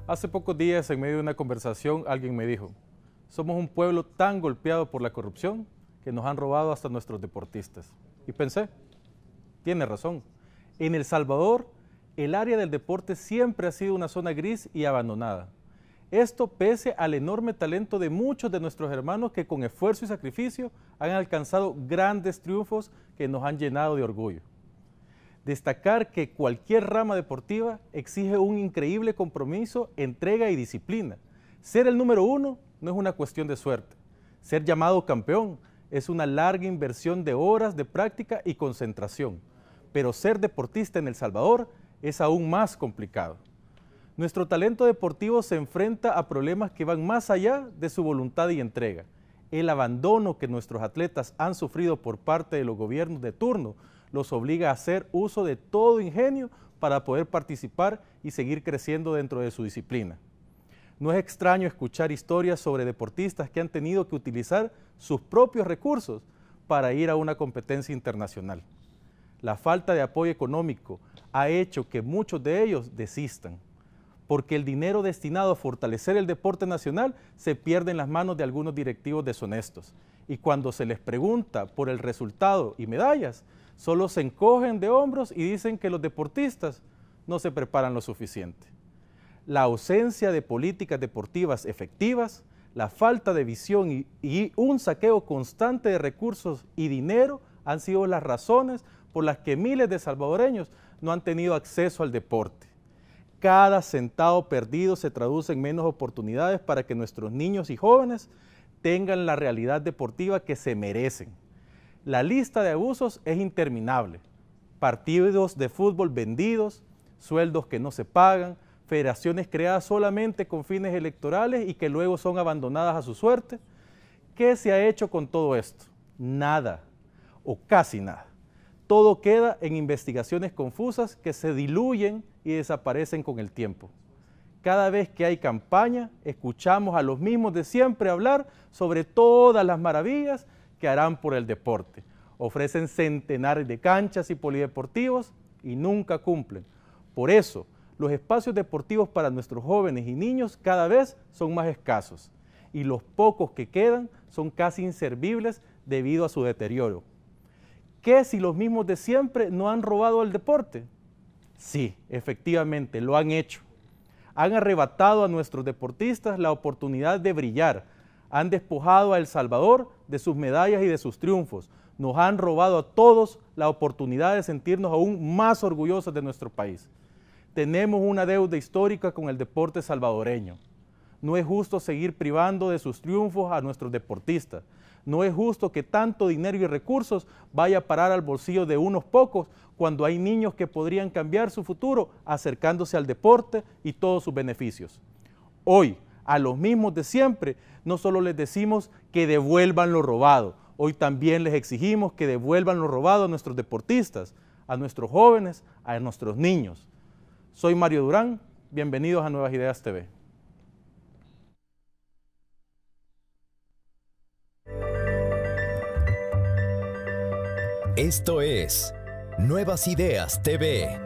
Hace pocos días, en medio de una conversación, alguien me dijo, somos un pueblo tan golpeado por la corrupción que nos han robado hasta nuestros deportistas. Y pensé, tiene razón. En El Salvador, el área del deporte siempre ha sido una zona gris y abandonada. Esto pese al enorme talento de muchos de nuestros hermanos que con esfuerzo y sacrificio han alcanzado grandes triunfos que nos han llenado de orgullo. Destacar que cualquier rama deportiva exige un increíble compromiso, entrega y disciplina. Ser el número uno no es una cuestión de suerte. Ser llamado campeón es una larga inversión de horas de práctica y concentración. Pero ser deportista en El Salvador es aún más complicado. Nuestro talento deportivo se enfrenta a problemas que van más allá de su voluntad y entrega. El abandono que nuestros atletas han sufrido por parte de los gobiernos de turno los obliga a hacer uso de todo ingenio para poder participar y seguir creciendo dentro de su disciplina. No es extraño escuchar historias sobre deportistas que han tenido que utilizar sus propios recursos para ir a una competencia internacional. La falta de apoyo económico ha hecho que muchos de ellos desistan, porque el dinero destinado a fortalecer el deporte nacional se pierde en las manos de algunos directivos deshonestos. Y cuando se les pregunta por el resultado y medallas, solo se encogen de hombros y dicen que los deportistas no se preparan lo suficiente. La ausencia de políticas deportivas efectivas, la falta de visión y un saqueo constante de recursos y dinero han sido las razones por las que miles de salvadoreños no han tenido acceso al deporte. Cada centavo perdido se traduce en menos oportunidades para que nuestros niños y jóvenes tengan la realidad deportiva que se merecen. La lista de abusos es interminable. Partidos de fútbol vendidos, sueldos que no se pagan, federaciones creadas solamente con fines electorales y que luego son abandonadas a su suerte. ¿Qué se ha hecho con todo esto? Nada, o casi nada. Todo queda en investigaciones confusas que se diluyen y desaparecen con el tiempo. Cada vez que hay campaña, escuchamos a los mismos de siempre hablar sobre todas las maravillas que harán por el deporte. Ofrecen centenares de canchas y polideportivos y nunca cumplen. Por eso, los espacios deportivos para nuestros jóvenes y niños cada vez son más escasos y los pocos que quedan son casi inservibles debido a su deterioro. ¿Qué si los mismos de siempre no han robado el deporte? Sí, efectivamente, lo han hecho. Han arrebatado a nuestros deportistas la oportunidad de brillar, han despojado a El Salvador de sus medallas y de sus triunfos, nos han robado a todos la oportunidad de sentirnos aún más orgullosos de nuestro país. Tenemos una deuda histórica con el deporte salvadoreño. No es justo seguir privando de sus triunfos a nuestros deportistas. No es justo que tanto dinero y recursos vaya a parar al bolsillo de unos pocos cuando hay niños que podrían cambiar su futuro acercándose al deporte y todos sus beneficios. Hoy, a los mismos de siempre, no solo les decimos que devuelvan lo robado, hoy también les exigimos que devuelvan lo robado a nuestros deportistas, a nuestros jóvenes, a nuestros niños. Soy Mario Durán, bienvenidos a Nuevas Ideas TV. Esto es Nuevas Ideas TV.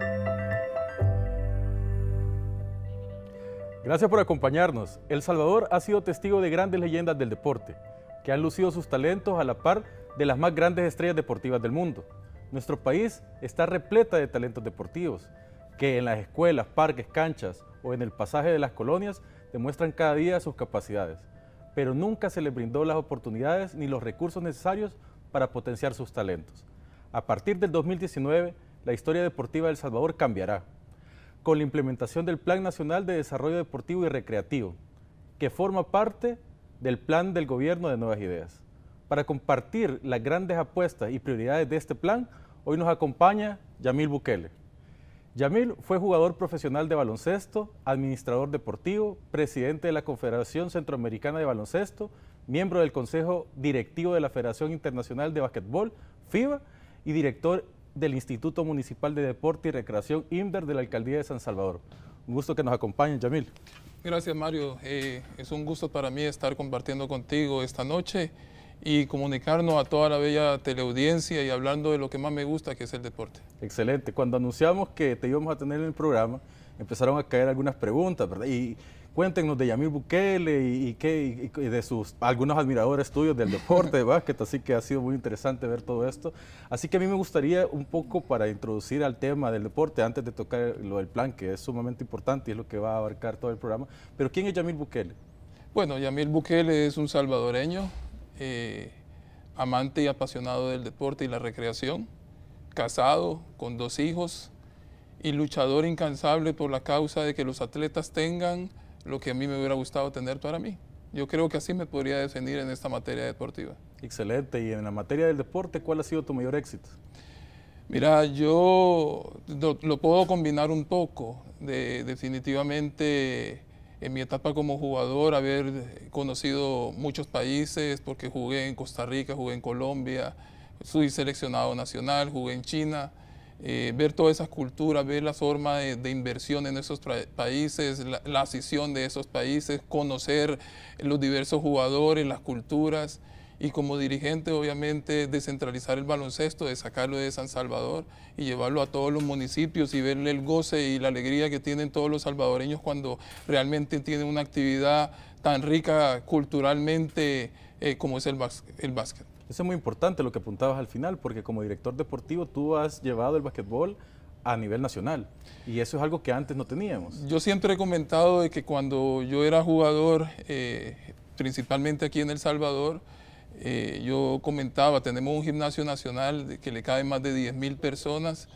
Gracias por acompañarnos. El Salvador ha sido testigo de grandes leyendas del deporte, que han lucido sus talentos a la par de las más grandes estrellas deportivas del mundo. Nuestro país está repleta de talentos deportivos, que en las escuelas, parques, canchas o en el pasaje de las colonias demuestran cada día sus capacidades, pero nunca se les brindó las oportunidades ni los recursos necesarios para potenciar sus talentos. A partir del 2019, la historia deportiva de El Salvador cambiará, con la implementación del Plan Nacional de Desarrollo Deportivo y Recreativo, que forma parte del plan del gobierno de Nuevas Ideas. Para compartir las grandes apuestas y prioridades de este plan, hoy nos acompaña Yamil Bukele. Yamil fue jugador profesional de baloncesto, administrador deportivo, presidente de la Confederación Centroamericana de Baloncesto, miembro del Consejo Directivo de la Federación Internacional de Básquetbol, FIBA, y director del Instituto Municipal de Deporte y Recreación, INDER, de la Alcaldía de San Salvador. Un gusto que nos acompañen, Yamil. Gracias, Mario. Es un gusto para mí estar compartiendo contigo esta noche y comunicarnos a toda la bella teleaudiencia y hablando de lo que más me gusta, que es el deporte. Excelente. Cuando anunciamos que te íbamos a tener en el programa, empezaron a caer algunas preguntas, ¿verdad? Y cuéntenos de Yamil Bukele y de sus algunos admiradores tuyos del deporte, de básquet, así que ha sido muy interesante ver todo esto. Así que a mí me gustaría un poco para introducir al tema del deporte, antes de tocar lo del plan, que es sumamente importante y es lo que va a abarcar todo el programa, pero ¿quién es Yamil Bukele? Bueno, Yamil Bukele es un salvadoreño, amante y apasionado del deporte y la recreación, casado con 2 hijos y luchador incansable por la causa de que los atletas tengan lo que a mí me hubiera gustado tener para mí. Yo creo que así me podría definir en esta materia deportiva. Excelente. Y en la materia del deporte, ¿cuál ha sido tu mayor éxito? Mira, yo lo puedo combinar un poco. Definitivamente, en mi etapa como jugador, haber conocido muchos países, porque jugué en Costa Rica, jugué en Colombia, fui seleccionado nacional, jugué en China. Ver todas esas culturas, ver la forma de inversión en esos países, la afición de esos países, conocer los diversos jugadores, las culturas y como dirigente obviamente descentralizar el baloncesto, de sacarlo de San Salvador y llevarlo a todos los municipios y verle el goce y la alegría que tienen todos los salvadoreños cuando realmente tienen una actividad tan rica culturalmente como es el básquet. Eso es muy importante lo que apuntabas al final, porque como director deportivo tú has llevado el básquetbol a nivel nacional y eso es algo que antes no teníamos. Yo siempre he comentado de que cuando yo era jugador, principalmente aquí en El Salvador, yo comentaba, tenemos un gimnasio nacional que le caben más de 10.000 personas,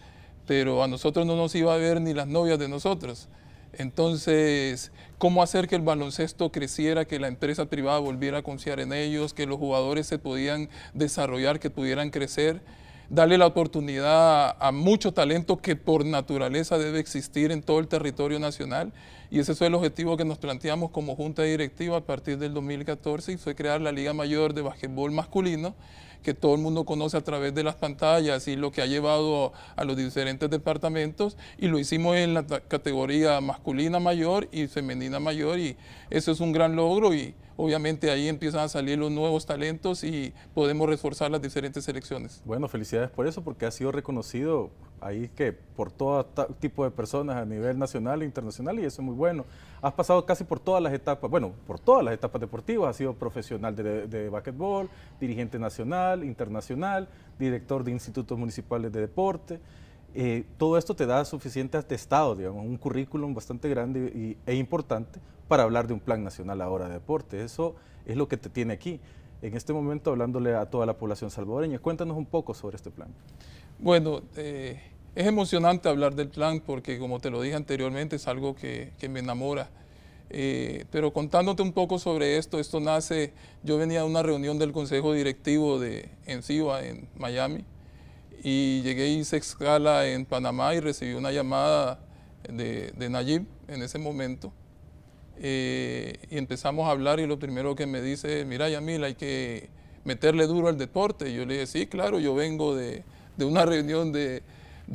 pero a nosotros no nos iba a ver ni las novias de nosotros. Entonces, ¿cómo hacer que el baloncesto creciera, que la empresa privada volviera a confiar en ellos, que los jugadores se podían desarrollar, que pudieran crecer? Darle la oportunidad a mucho talento que por naturaleza debe existir en todo el territorio nacional. Y ese fue el objetivo que nos planteamos como Junta Directiva a partir del 2014 y fue crear la Liga Mayor de Básquetbol Masculino, que todo el mundo conoce a través de las pantallas y lo que ha llevado a los diferentes departamentos y lo hicimos en la categoría masculina mayor y femenina mayor y eso es un gran logro y obviamente ahí empiezan a salir los nuevos talentos y podemos reforzar las diferentes selecciones. Bueno, felicidades por eso porque ha sido reconocido ahí que por todo tipo de personas a nivel nacional e internacional y eso es muy bueno. Has pasado casi por todas las etapas, bueno, por todas las etapas deportivas, has sido profesional de básquetbol, dirigente nacional, internacional, director de institutos municipales de deporte. Todo esto te da suficiente atestado, digamos, un currículum bastante grande e importante para hablar de un plan nacional ahora de deporte. Eso es lo que te tiene aquí, en este momento hablándole a toda la población salvadoreña. Cuéntanos un poco sobre este plan. Bueno, es emocionante hablar del plan porque, como te lo dije anteriormente, es algo que me enamora. Pero contándote un poco sobre esto nace, yo venía a una reunión del Consejo Directivo de ENCIBA en Miami y llegué y hice escala en Panamá y recibí una llamada de Nayib en ese momento. Y empezamos a hablar y lo primero que me dice, mira Yamil, hay que meterle duro al deporte. Y yo le dije, sí, claro, yo vengo de una reunión de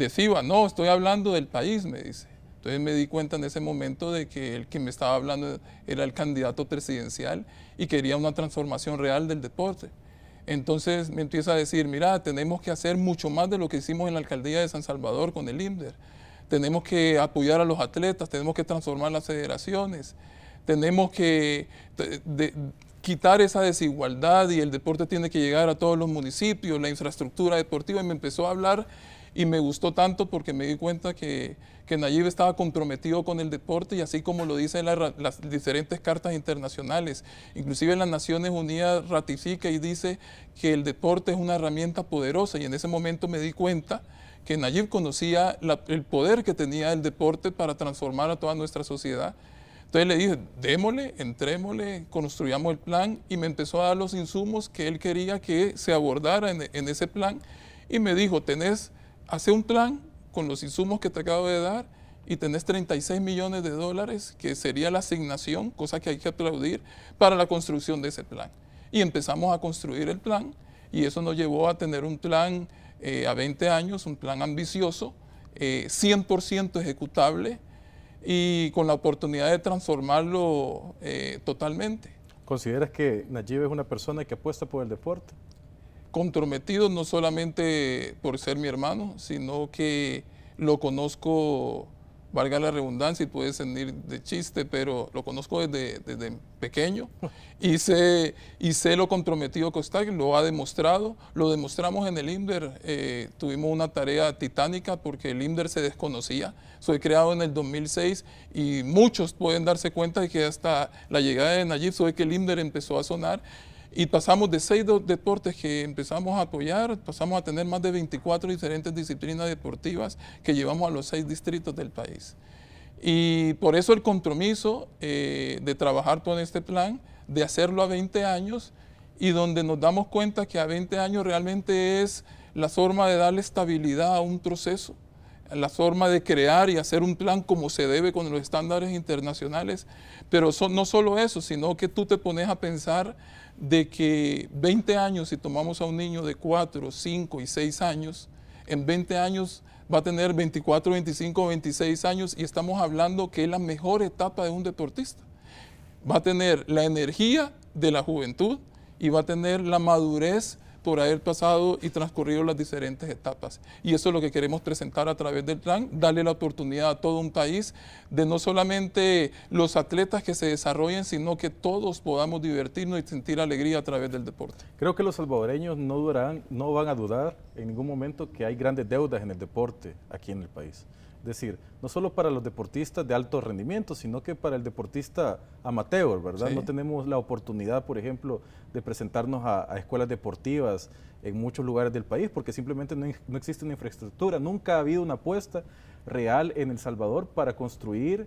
FIBA. No, estoy hablando del país, me dice. Entonces me di cuenta en ese momento de que el que me estaba hablando era el candidato presidencial y quería una transformación real del deporte. Entonces me empieza a decir, mira, tenemos que hacer mucho más de lo que hicimos en la alcaldía de San Salvador con el INDER. Tenemos que apoyar a los atletas, tenemos que transformar las federaciones, tenemos que quitar esa desigualdad y el deporte tiene que llegar a todos los municipios, la infraestructura deportiva. Y me empezó a hablar y me gustó tanto porque me di cuenta que Nayib estaba comprometido con el deporte y así como lo dicen las diferentes cartas internacionales, inclusive las Naciones Unidas ratifica y dice que el deporte es una herramienta poderosa y en ese momento me di cuenta que Nayib conocía el poder que tenía el deporte para transformar a toda nuestra sociedad. Entonces le dije, démosle, entrémosle, construyamos el plan y me empezó a dar los insumos que él quería que se abordara en ese plan y me dijo, hace un plan con los insumos que te acabo de dar y tenés 36 millones de dólares que sería la asignación, cosa que hay que aplaudir, para la construcción de ese plan. Y empezamos a construir el plan y eso nos llevó a tener un plan a 20 años, un plan ambicioso, 100% ejecutable y con la oportunidad de transformarlo totalmente. ¿Consideras que Nayib es una persona que apuesta por el deporte? Comprometido no solamente por ser mi hermano, sino que lo conozco, valga la redundancia y puede sentir de chiste, pero lo conozco desde pequeño y sé lo comprometido que está, lo ha demostrado, lo demostramos en el INDER, tuvimos una tarea titánica porque el INDER se desconocía, soy creado en el 2006 y muchos pueden darse cuenta de que hasta la llegada de Nayib fue que el INDER empezó a sonar. Y pasamos de 6 deportes que empezamos a apoyar, pasamos a tener más de 24 diferentes disciplinas deportivas que llevamos a los 6 distritos del país. Y por eso el compromiso de trabajar con este plan, de hacerlo a 20 años y donde nos damos cuenta que a 20 años realmente es la forma de darle estabilidad a un proceso, la forma de crear y hacer un plan como se debe con los estándares internacionales. Pero no solo eso, sino que tú te pones a pensar de que 20 años, si tomamos a un niño de 4, 5 y 6 años, en 20 años va a tener 24, 25, 26 años y estamos hablando que es la mejor etapa de un deportista. Va a tener la energía de la juventud y va a tener la madurez por haber pasado y transcurrido las diferentes etapas. Y eso es lo que queremos presentar a través del plan, darle la oportunidad a todo un país de no solamente los atletas que se desarrollen, sino que todos podamos divertirnos y sentir alegría a través del deporte. Creo que los salvadoreños no van a dudar en ningún momento que hay grandes deudas en el deporte aquí en el país. Es decir, no solo para los deportistas de alto rendimiento, sino que para el deportista amateur, ¿verdad? Sí. No tenemos la oportunidad, por ejemplo, de presentarnos a escuelas deportivas en muchos lugares del país porque simplemente no existe una infraestructura. Nunca ha habido una apuesta real en El Salvador para construir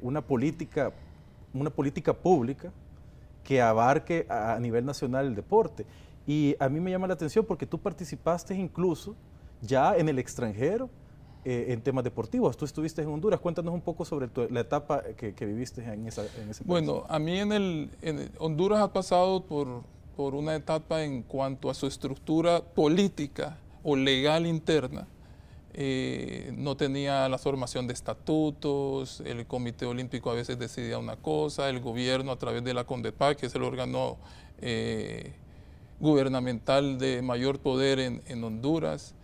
una política pública que abarque a nivel nacional el deporte. Y a mí me llama la atención porque tú participaste incluso ya en el extranjero en temas deportivos. Tú estuviste en Honduras. Cuéntanos un poco sobre la etapa que viviste en ese país. Bueno, a mí en Honduras ha pasado por una etapa en cuanto a su estructura política o legal interna. No tenía la formación de estatutos, el Comité Olímpico a veces decidía una cosa, el gobierno a través de la CONDEPAC, que es el órgano gubernamental de mayor poder en Honduras.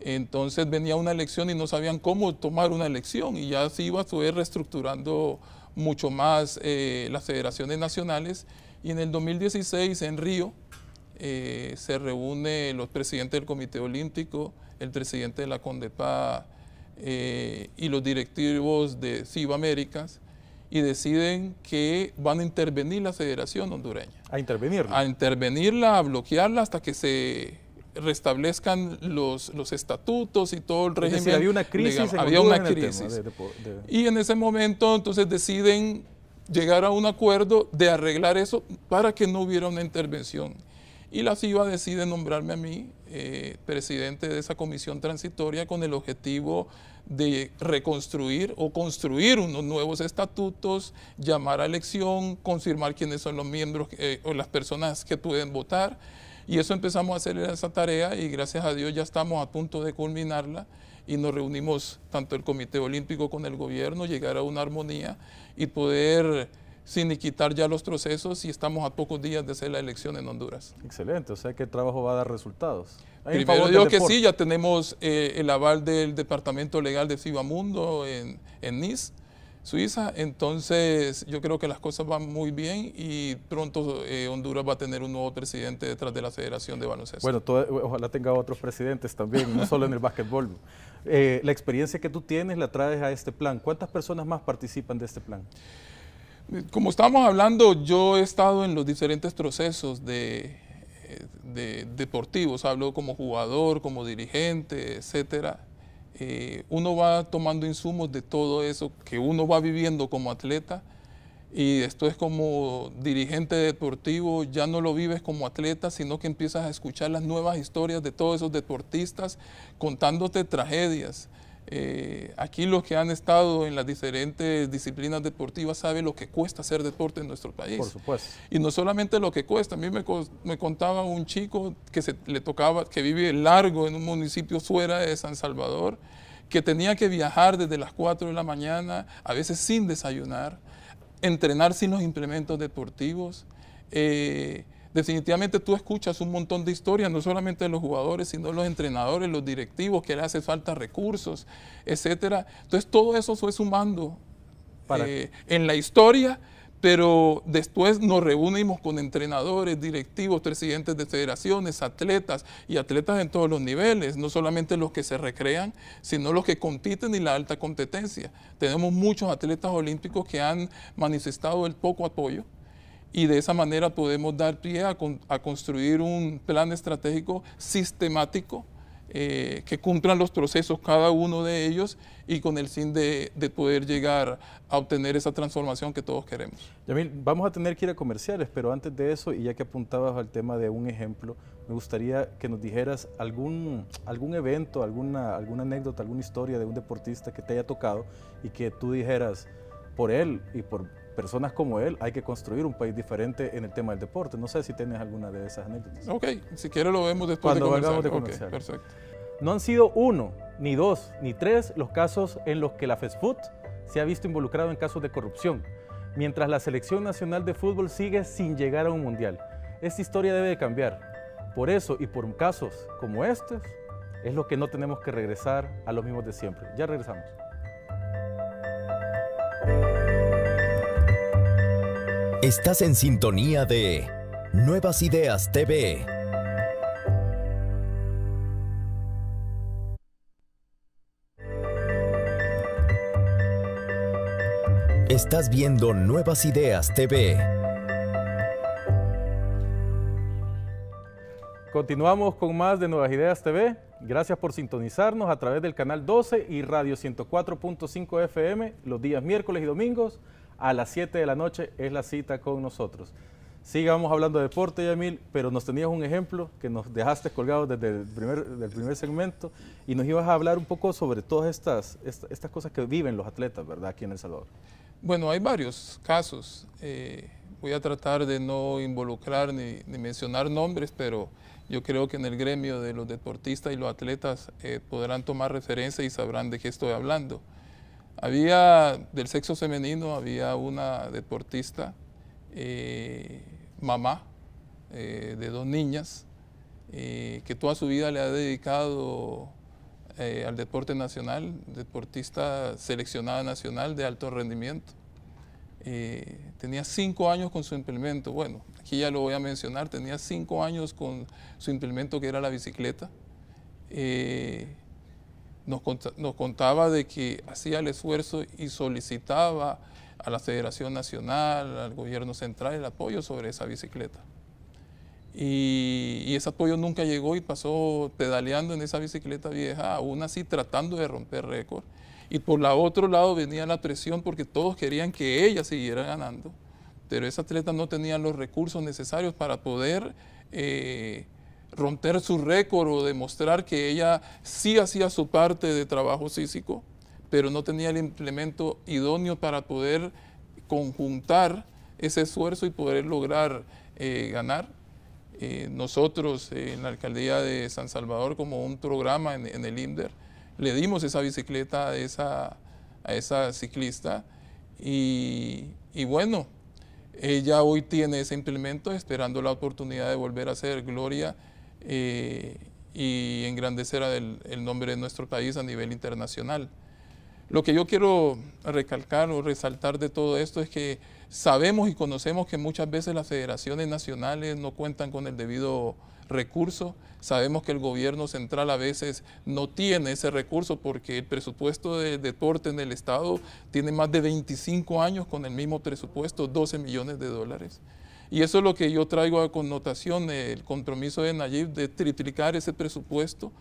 Entonces venía una elección y no sabían cómo tomar una elección y ya se iba reestructurando mucho más las federaciones nacionales y en el 2016 en Río se reúnen los presidentes del Comité Olímpico, el presidente de la CONDEPA y los directivos de FIBA Américas y deciden que van a intervenir la Federación Hondureña. ¿A intervenirla? A intervenirla, a bloquearla hasta que se restablezcan los estatutos y todo el régimen. Es decir, había una crisis legal. Había una crisis. Y en ese momento entonces deciden llegar a un acuerdo de arreglar eso para que no hubiera una intervención. Y la FIBA decide nombrarme a mí presidente de esa comisión transitoria con el objetivo de reconstruir o construir unos nuevos estatutos, llamar a elección, confirmar quiénes son los miembros o las personas que pueden votar. Y eso empezamos a hacer esa tarea y gracias a Dios ya estamos a punto de culminarla y nos reunimos tanto el Comité Olímpico con el gobierno, llegar a una armonía y poder finiquitar ya los procesos y estamos a pocos días de hacer la elección en Honduras. Excelente, o sea que el trabajo va a dar resultados. Primero digo que sí, ya tenemos el aval del Departamento Legal de FIBA Mundo en Nice, Suiza, entonces yo creo que las cosas van muy bien y pronto Honduras va a tener un nuevo presidente detrás de la Federación de Baloncesto. Bueno, ojalá tenga otros presidentes también, no solo en el básquetbol. La experiencia que tú tienes la traes a este plan. ¿Cuántas personas más participan de este plan? Como estábamos hablando, yo he estado en los diferentes procesos deportivos, hablo como jugador, como dirigente, etcétera. Uno va tomando insumos de todo eso que uno va viviendo como atleta y esto es como dirigente deportivo, ya no lo vives como atleta, sino que empiezas a escuchar las nuevas historias de todos esos deportistas contándote tragedias. Aquí los que han estado en las diferentes disciplinas deportivas saben lo que cuesta hacer deporte en nuestro país. Por supuesto. Y no solamente lo que cuesta, a mí me contaba un chico que vive largo en un municipio fuera de San Salvador, que tenía que viajar desde las 4 de la mañana, a veces sin desayunar, entrenar sin los implementos deportivos, definitivamente tú escuchas un montón de historias, no solamente de los jugadores, sino de los entrenadores, los directivos, que le hace falta recursos, etcétera. Entonces todo eso fue sumando en la historia, pero después nos reunimos con entrenadores, directivos, presidentes de federaciones, atletas y atletas en todos los niveles, no solamente los que se recrean, sino los que compiten y la alta competencia. Tenemos muchos atletas olímpicos que han manifestado el poco apoyo, y de esa manera podemos dar pie a construir un plan estratégico sistemático que cumplan los procesos cada uno de ellos y con el fin de poder llegar a obtener esa transformación que todos queremos. Yamil, vamos a tener que ir a comerciales, pero antes de eso, y ya que apuntabas al tema de un ejemplo, me gustaría que nos dijeras algún evento, alguna anécdota, alguna historia de un deportista que te haya tocado y que tú dijeras, por él y por personas como él, hay que construir un país diferente en el tema del deporte. No sé si tienes alguna de esas anécdotas. Ok, si quieres lo vemos después Cuando de volvamos de comercial. comercial. Perfecto. No han sido 1, ni 2, ni 3 los casos en los que la FESFUT se ha visto involucrado en casos de corrupción, mientras la Selección Nacional de Fútbol sigue sin llegar a un mundial. Esta historia debe de cambiar. Por eso y por casos como estos, es lo que no tenemos que regresar a los mismos de siempre. Ya regresamos. Estás en sintonía de Nuevas Ideas TV. Estás viendo Nuevas Ideas TV. Continuamos con más de Nuevas Ideas TV. Gracias por sintonizarnos a través del canal 12 y radio 104.5 FM los días miércoles y domingos a las 7 de la noche es la cita con nosotros. Sigamos hablando de deporte, Yamil, pero nos tenías un ejemplo que nos dejaste colgados desde el primer segmento y nos ibas a hablar un poco sobre todas estas cosas que viven los atletas, ¿verdad?, aquí en El Salvador. Bueno, hay varios casos. Voy a tratar de no involucrar ni mencionar nombres, pero yo creo que en el gremio de los deportistas y los atletas podrán tomar referencia y sabrán de qué estoy hablando. Del sexo femenino, había una deportista, mamá de 2 niñas, que toda su vida le ha dedicado al deporte nacional, deportista seleccionada nacional de alto rendimiento. Tenía 5 años con su implemento, bueno, aquí ya lo voy a mencionar, tenía 5 años con su implemento que era la bicicleta. Nos contaba de que hacía el esfuerzo y solicitaba a la Federación Nacional, al gobierno central, el apoyo sobre esa bicicleta. Y ese apoyo nunca llegó y pasó pedaleando en esa bicicleta vieja, aún así tratando de romper récord. Y por el otro lado venía la presión porque todos querían que ella siguiera ganando, pero esa atleta no tenía los recursos necesarios para poder romper su récord o demostrar que ella sí hacía su parte de trabajo físico, pero no tenía el implemento idóneo para poder conjuntar ese esfuerzo y poder lograr ganar. Nosotros en la alcaldía de San Salvador, como un programa en el INDER, le dimos esa bicicleta a esa ciclista y bueno, ella hoy tiene ese implemento esperando la oportunidad de volver a ser gloria y engrandecer el nombre de nuestro país a nivel internacional. Lo que yo quiero recalcar o resaltar de todo esto es que sabemos y conocemos que muchas veces las federaciones nacionales no cuentan con el debido recurso. Sabemos que el gobierno central a veces no tiene ese recurso porque el presupuesto de deporte en el Estado tiene más de 25 años con el mismo presupuesto, 12 millones de dólares. Y eso es lo que yo traigo a connotación, el compromiso de Nayib de triplicar ese presupuesto,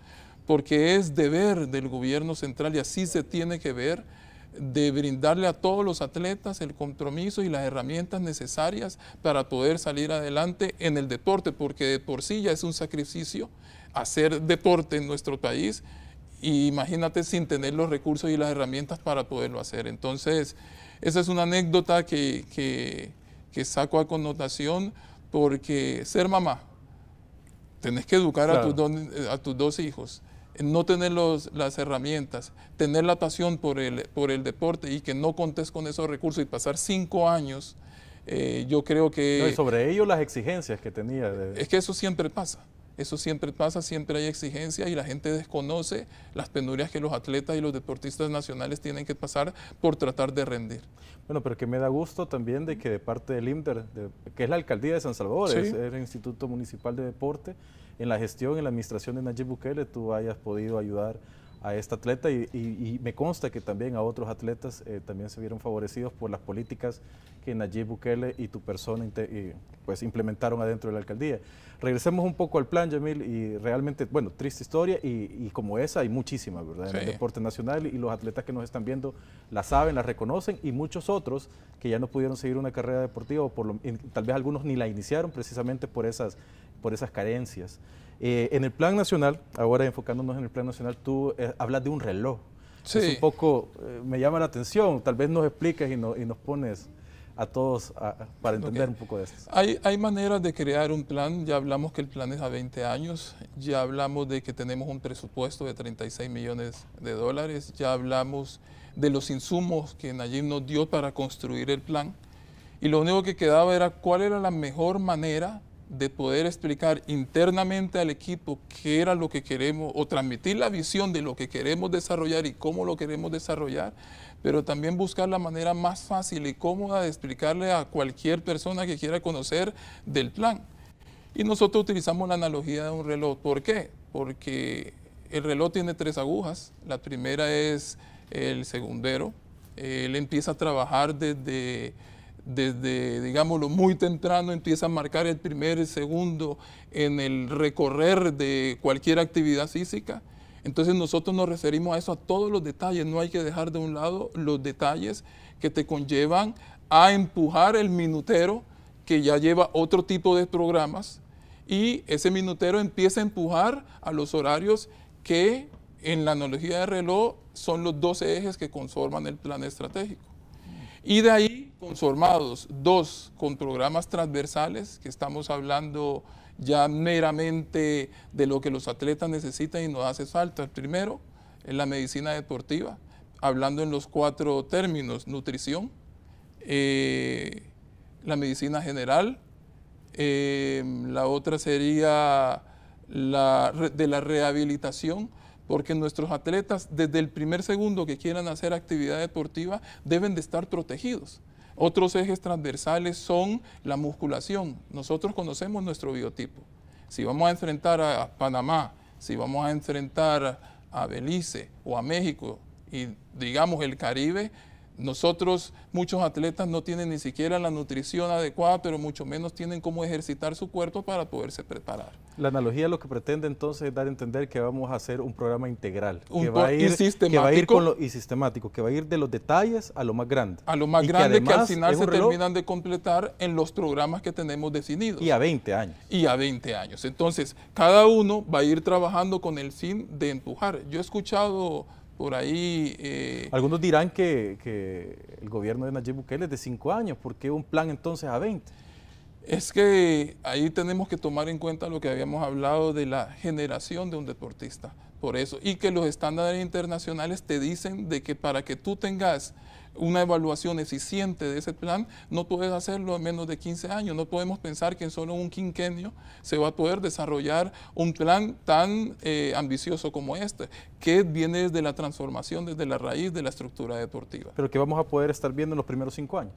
porque es deber del gobierno central, y así se tiene que ver, de brindarle a todos los atletas el compromiso y las herramientas necesarias para poder salir adelante en el deporte, porque de por sí ya es un sacrificio hacer deporte en nuestro país, y imagínate sin tener los recursos y las herramientas para poderlo hacer. Entonces, esa es una anécdota que saco a connotación, porque ser mamá, tenés que educar a tus 2 hijos, no tener las herramientas, tener la pasión por el deporte y que no contes con esos recursos y pasar 5 años Yo creo que... No, y sobre ello las exigencias que tenía. Es que eso siempre pasa. Eso siempre pasa, siempre hay exigencias y la gente desconoce las penurias que los atletas y los deportistas nacionales tienen que pasar por tratar de rendir. Bueno, pero que me da gusto también de que de parte del IMDER, que es la Alcaldía de San Salvador, Sí. es el Instituto Municipal de Deporte, en la gestión, en la administración de Nayib Bukele, tú hayas podido ayudar a esta atleta y me consta que también a otros atletas también se vieron favorecidos por las políticas que Nayib Bukele y tu persona pues implementaron adentro de la alcaldía. Regresemos un poco al plan, Yamil, y realmente, bueno, triste historia y como esa hay muchísimas, ¿verdad? En el deporte nacional y los atletas que nos están viendo la saben, la reconocen y muchos otros que ya no pudieron seguir una carrera deportiva o tal vez algunos ni la iniciaron precisamente por esas carencias. En el plan nacional, ahora enfocándonos en el plan nacional, tú hablas de un reloj. Sí. Es un poco, me llama la atención, tal vez nos expliques y nos pones a todos para entender un poco de esto. Hay maneras de crear un plan, ya hablamos que el plan es a 20 años, ya hablamos de que tenemos un presupuesto de 36 millones de dólares, ya hablamos de los insumos que Nayib nos dio para construir el plan y lo único que quedaba era cuál era la mejor manera de poder explicar internamente al equipo qué era lo que queremos o transmitir la visión de lo que queremos desarrollar y cómo lo queremos desarrollar, pero también buscar la manera más fácil y cómoda de explicarle a cualquier persona que quiera conocer del plan. Y nosotros utilizamos la analogía de un reloj. ¿Por qué? Porque el reloj tiene 3 agujas. La primera es el segundero. Él empieza a trabajar desde digámoslo, muy temprano, empieza a marcar el primero y segundo en el recorrer de cualquier actividad física. Entonces nosotros nos referimos a eso, a todos los detalles. No hay que dejar de un lado los detalles que te conllevan a empujar el minutero, que ya lleva otro tipo de programas, y ese minutero empieza a empujar a los horarios que en la analogía de reloj son los 12 ejes que conforman el plan estratégico. Y de ahí conformados 2 con programas transversales, que estamos hablando ya meramente de lo que los atletas necesitan y nos hace falta. El primero es la medicina deportiva, hablando en los 4 términos: nutrición, la medicina general, la otra sería de la rehabilitación, porque nuestros atletas, desde el primer segundo que quieran hacer actividad deportiva, deben de estar protegidos. Otros ejes transversales son la musculación. Nosotros conocemos nuestro biotipo. Si vamos a enfrentar a Panamá, si vamos a enfrentar a Belice o a México y digamos el Caribe, nosotros, muchos atletas no tienen ni siquiera la nutrición adecuada, pero mucho menos tienen cómo ejercitar su cuerpo para poderse preparar. La analogía lo que pretende entonces es dar a entender que vamos a hacer un programa integral, que va a ir sistemático, y sistemático, que va a ir de los detalles a lo más grande. A lo más grande que al final se terminan de completar en los programas que tenemos definidos. Y a 20 años. Y a 20 años. Entonces, cada uno va a ir trabajando con el fin de empujar. Yo he escuchado por ahí... Algunos dirán que el gobierno de Nayib Bukele es de 5 años. ¿Por qué un plan entonces a 20? Es que ahí tenemos que tomar en cuenta lo que habíamos hablado de la generación de un deportista. Por eso, y que los estándares internacionales te dicen de que para que tú tengas una evaluación eficiente de ese plan, no puedes hacerlo en menos de 15 años. No podemos pensar que en solo un quinquenio se va a poder desarrollar un plan tan ambicioso como este, que viene desde la transformación, desde la raíz de la estructura deportiva. Pero que vamos a poder estar viendo en los primeros 5 años.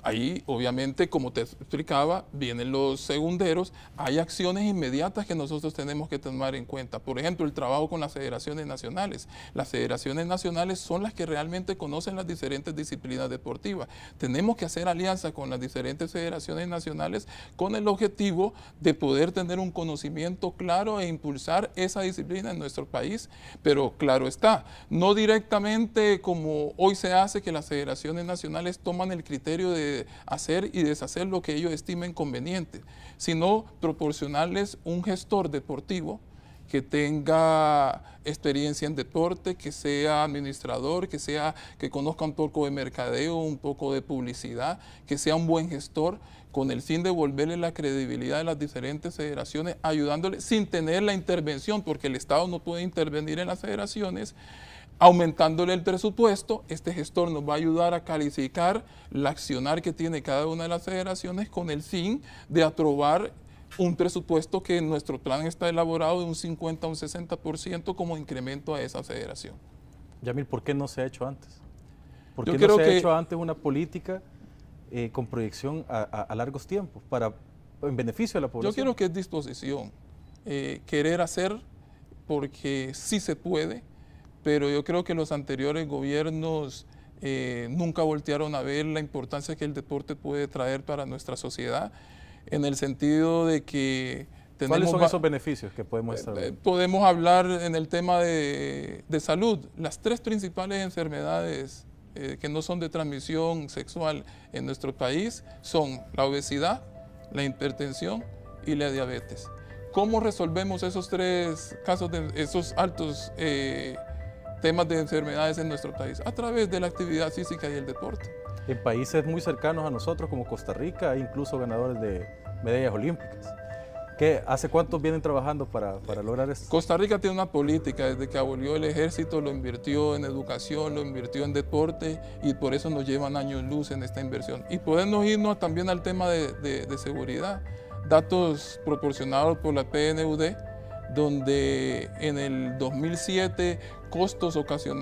Ahí, obviamente, como te explicaba, vienen los segunderos, hay acciones inmediatas que nosotros tenemos que tomar en cuenta. Por ejemplo, el trabajo con las federaciones nacionales. Las federaciones nacionales son las que realmente conocen las diferentes disciplinas deportivas. Tenemos que hacer alianza con las diferentes federaciones nacionales con el objetivo de poder tener un conocimiento claro e impulsar esa disciplina en nuestro país. Pero claro está, no directamente como hoy se hace, que las federaciones nacionales toman el criterio de hacer y deshacer lo que ellos estimen conveniente, sino proporcionarles un gestor deportivo que tenga experiencia en deporte, que sea administrador, que conozca un poco de mercadeo, un poco de publicidad, que sea un buen gestor, con el fin de devolverle la credibilidad de las diferentes federaciones, ayudándole sin tener la intervención, porque el Estado no puede intervenir en las federaciones, aumentándole el presupuesto. Este gestor nos va a ayudar a calificar el accionar que tiene cada una de las federaciones con el fin de aprobar un presupuesto que en nuestro plan está elaborado de un 50 a un 60% como incremento a esa federación. Yamil, ¿por qué no se ha hecho antes? ¿Por Yo qué no creo se ha que- hecho antes una política con proyección a largos tiempos en beneficio de la población? Yo creo que es disposición, querer hacer, porque sí se puede, pero yo creo que los anteriores gobiernos nunca voltearon a ver la importancia que el deporte puede traer para nuestra sociedad, en el sentido de que ¿Cuáles son va- esos beneficios que podemos estar viendo? podemos hablar en el tema de salud. Las tres principales enfermedades que no son de transmisión sexual en nuestro país son la obesidad, la hipertensión y la diabetes. ¿Cómo resolvemos esos tres casos, esos altos temas de enfermedades en nuestro país? A través de la actividad física y el deporte. En países muy cercanos a nosotros, como Costa Rica, hay incluso ganadores de medallas olímpicas. ¿Hace cuánto vienen trabajando para lograr esto? Costa Rica tiene una política, desde que abolió el ejército lo invirtió en educación, lo invirtió en deporte, y por eso nos llevan años luz en esta inversión. Y podemos irnos también al tema de seguridad. Datos proporcionados por la PNUD, donde en el 2007 costos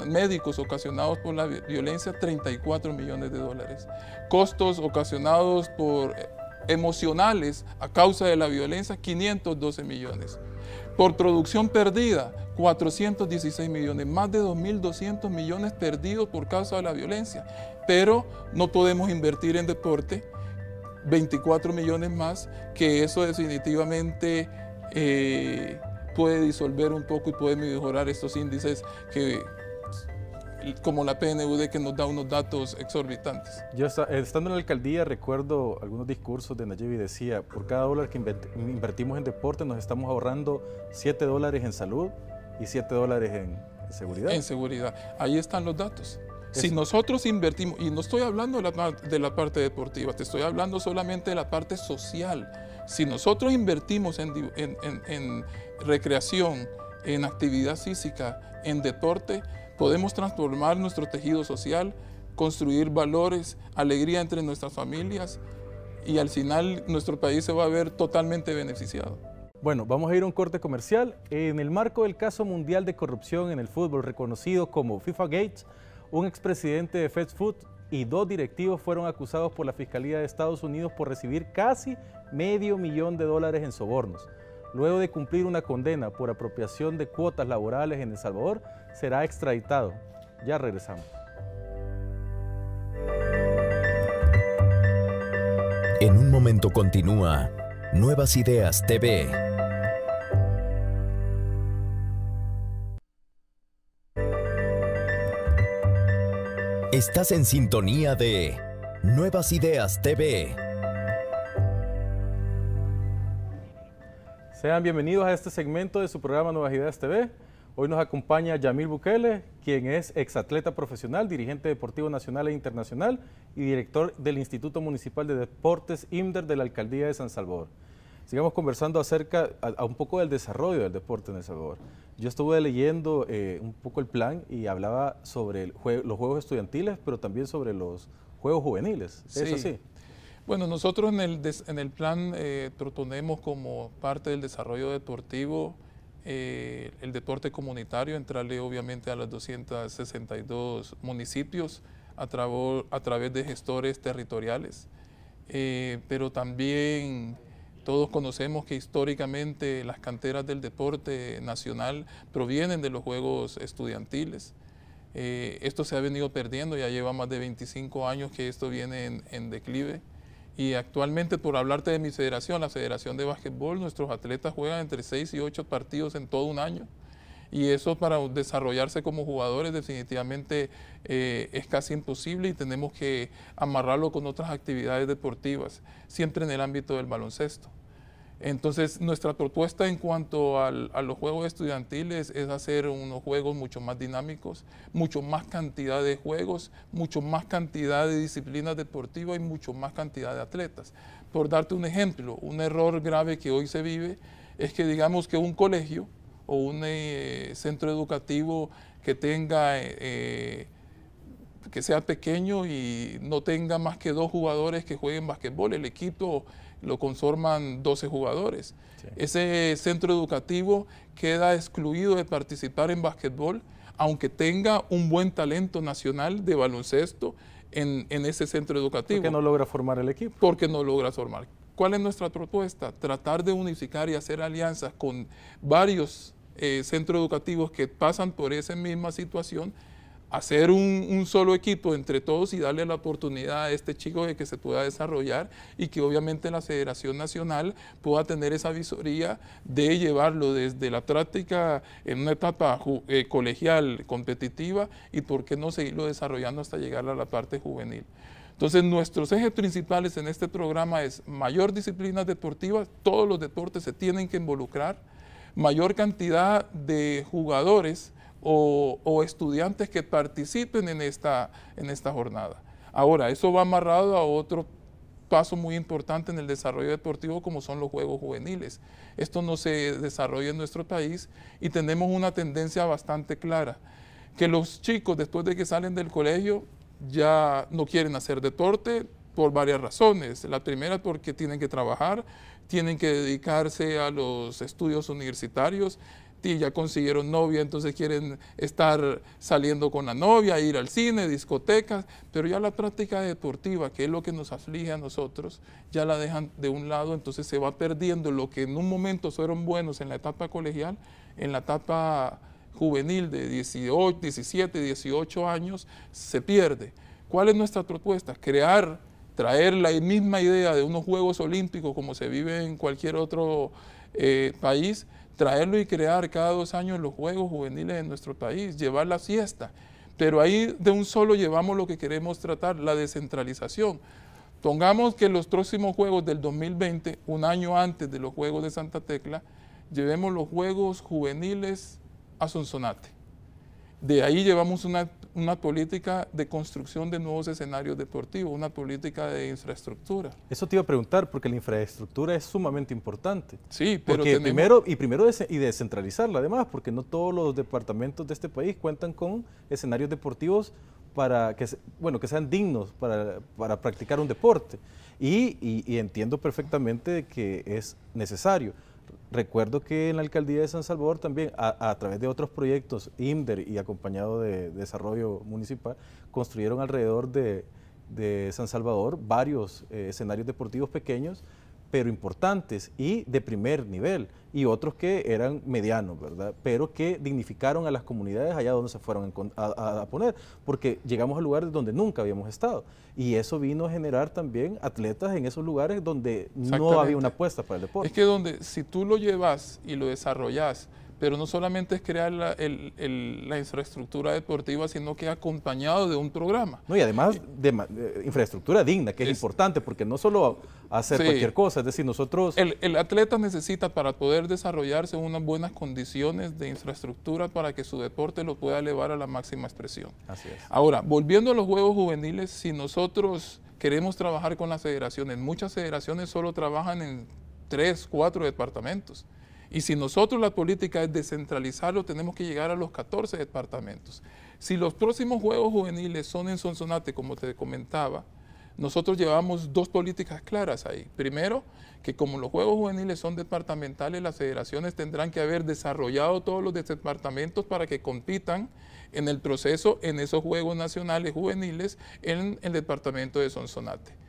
médicos ocasionados por la violencia, 34 millones de dólares. Costos ocasionados por emocionales a causa de la violencia, 512 millones. Por producción perdida, 416 millones, más de 2.200 millones perdidos por causa de la violencia. Pero no podemos invertir en deporte 24 millones más, que eso definitivamente puede disolver un poco y puede mejorar estos índices como la PNUD, que nos da unos datos exorbitantes. Yo estando en la alcaldía recuerdo algunos discursos de Nayib y decía, por cada dólar que invertimos en deporte nos estamos ahorrando $7 en salud y $7 en seguridad. En seguridad. Ahí están los datos. Si nosotros invertimos, y no estoy hablando de la parte deportiva, te estoy hablando solamente de la parte social. Si nosotros invertimos en recreación, en actividad física, en deporte, podemos transformar nuestro tejido social, construir valores, alegría entre nuestras familias, y al final nuestro país se va a ver totalmente beneficiado. Bueno, vamos a ir a un corte comercial. En el marco del caso mundial de corrupción en el fútbol, reconocido como FIFA Gates, un expresidente de Fast Food y 2 directivos fueron acusados por la Fiscalía de Estados Unidos por recibir casi $500,000 en sobornos. Luego de cumplir una condena por apropiación de cuotas laborales en El Salvador, será extraditado. Ya regresamos. En un momento continúa Nuevas Ideas TV. Estás en sintonía de Nuevas Ideas TV. Sean bienvenidos a este segmento de su programa Nuevas Ideas TV. Hoy nos acompaña Yamil Bukele, quien es exatleta profesional, dirigente deportivo nacional e internacional y director del Instituto Municipal de Deportes IMDER de la Alcaldía de San Salvador. Sigamos conversando acerca a un poco del desarrollo del deporte en El Salvador. Yo estuve leyendo un poco el plan y hablaba sobre los juegos estudiantiles, pero también sobre los juegos juveniles. ¿Es Sí. así? Bueno, nosotros en el plan proponemos como parte del desarrollo deportivo el deporte comunitario, entrarle obviamente a los 262 municipios a través de gestores territoriales, pero también todos conocemos que históricamente las canteras del deporte nacional provienen de los juegos estudiantiles. Esto se ha venido perdiendo, ya lleva más de 25 años que esto viene en declive. Y actualmente, por hablarte de mi federación, la Federación de Básquetbol, nuestros atletas juegan entre 6 y 8 partidos en todo un año. Y eso, para desarrollarse como jugadores, definitivamente es casi imposible, y tenemos que amarrarlo con otras actividades deportivas, siempre en el ámbito del baloncesto. Entonces, nuestra propuesta en cuanto a los juegos estudiantiles es hacer unos juegos mucho más dinámicos, mucho más cantidad de juegos, mucho más cantidad de disciplinas deportivas y mucho más cantidad de atletas. Por darte un ejemplo, un error grave que hoy se vive es que digamos que un colegio o un centro educativo que tenga que sea pequeño y no tenga más que 2 jugadores que jueguen basquetbol, el equipo lo conforman 12 jugadores. Sí. Ese centro educativo queda excluido de participar en basquetbol, aunque tenga un buen talento nacional de baloncesto en ese centro educativo. Porque no logra formar el equipo. Porque no logra formar. ¿Cuál es nuestra propuesta? Tratar de unificar y hacer alianzas con varios centros educativos que pasan por esa misma situación, hacer un solo equipo entre todos y darle la oportunidad a este chico de que se pueda desarrollar y que obviamente la Federación Nacional pueda tener esa visoría de llevarlo desde la práctica en una etapa colegial competitiva y por qué no seguirlo desarrollando hasta llegar a la parte juvenil. Entonces, nuestros ejes principales en este programa es mayor disciplinas deportivas, todos los deportes se tienen que involucrar, mayor cantidad de jugadores o estudiantes que participen en esta jornada. Ahora, eso va amarrado a otro paso muy importante en el desarrollo deportivo como son los juegos juveniles. Esto no se desarrolla en nuestro país y tenemos una tendencia bastante clara, que los chicos después de que salen del colegio ya no quieren hacer deporte por varias razones. La primera porque tienen que trabajar, tienen que dedicarse a los estudios universitarios, y ya consiguieron novia, entonces quieren estar saliendo con la novia, ir al cine, discotecas, pero ya la práctica deportiva, que es lo que nos aflige a nosotros, ya la dejan de un lado, entonces se va perdiendo lo que en un momento fueron buenos en la etapa colegial, en la etapa juvenil de 18, 17, 18 años, se pierde. ¿Cuál es nuestra propuesta? Traer la misma idea de unos Juegos Olímpicos como se vive en cualquier otro país, traerlo y crear cada 2 años los Juegos Juveniles en nuestro país, llevar la fiesta. Pero ahí de un solo llevamos lo que queremos tratar, la descentralización. Pongamos que los próximos Juegos del 2020, un año antes de los Juegos de Santa Tecla, llevemos los Juegos Juveniles a Sonsonate. De ahí llevamos una política de construcción de nuevos escenarios deportivos, una política de infraestructura. Eso te iba a preguntar, porque la infraestructura es sumamente importante. Sí, pero primero descentralizarla además, porque no todos los departamentos de este país cuentan con escenarios deportivos para que sean dignos para practicar un deporte. Y entiendo perfectamente que es necesario. Recuerdo que en la alcaldía de San Salvador también, a través de otros proyectos, IMDER y acompañado de desarrollo municipal, construyeron alrededor de San Salvador varios escenarios deportivos pequeños, pero importantes y de primer nivel, y otros que eran medianos, ¿verdad? Pero que dignificaron a las comunidades allá donde se fueron a poner, porque llegamos a lugares donde nunca habíamos estado, y eso vino a generar también atletas en esos lugares donde no había una apuesta para el deporte. Es que si tú lo llevas y lo desarrollas, pero no solamente es crear la infraestructura deportiva, sino que acompañado de un programa. No, y además de infraestructura digna, que es importante, porque no solo hacer cualquier cosa, es decir, nosotros... El atleta necesita para poder desarrollarse unas buenas condiciones de infraestructura para que su deporte lo pueda elevar a la máxima expresión. Así es. Ahora, volviendo a los Juegos Juveniles, si nosotros queremos trabajar con las federaciones, muchas federaciones solo trabajan en 3, 4 departamentos. Y si nosotros la política es descentralizarlo, tenemos que llegar a los 14 departamentos. Si los próximos Juegos Juveniles son en Sonsonate, como te comentaba, nosotros llevamos 2 políticas claras ahí. Primero, que como los Juegos Juveniles son departamentales, las federaciones tendrán que haber desarrollado todos los departamentos para que compitan en el proceso en esos Juegos Nacionales Juveniles en el departamento de Sonsonate.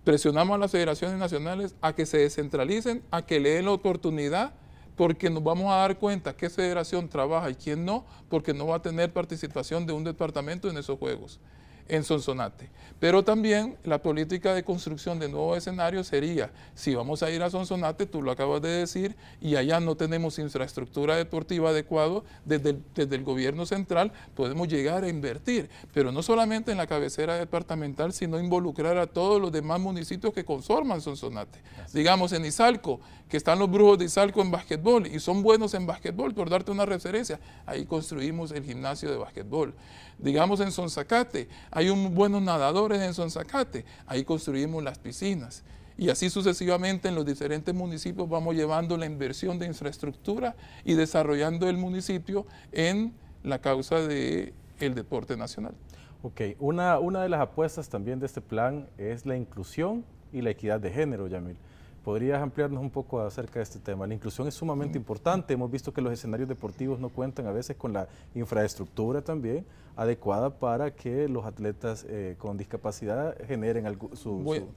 Presionamos a las federaciones nacionales a que se descentralicen, a que le den la oportunidad, porque nos vamos a dar cuenta qué federación trabaja y quién no, porque no va a tener participación de un departamento en esos juegos. en Sonsonate. Pero también la política de construcción de nuevos escenarios sería, si vamos a ir a Sonsonate, tú lo acabas de decir, y allá no tenemos infraestructura deportiva adecuada, desde el gobierno central podemos llegar a invertir, pero no solamente en la cabecera departamental, sino involucrar a todos los demás municipios que conforman Sonsonate. Digamos en Izalco, que están los Brujos de Izalco en básquetbol, y son buenos en básquetbol, por darte una referencia, ahí construimos el gimnasio de básquetbol. Digamos en Sonzacate, hay buenos nadadores en Sonzacate, ahí construimos las piscinas. Y así sucesivamente en los diferentes municipios vamos llevando la inversión de infraestructura y desarrollando el municipio en la causa del deporte nacional. Ok, una de las apuestas también de este plan es la inclusión y la equidad de género, Yamil. ¿Podrías ampliarnos un poco acerca de este tema? La inclusión es sumamente importante. Hemos visto que los escenarios deportivos no cuentan a veces con la infraestructura también adecuada para que los atletas con discapacidad generen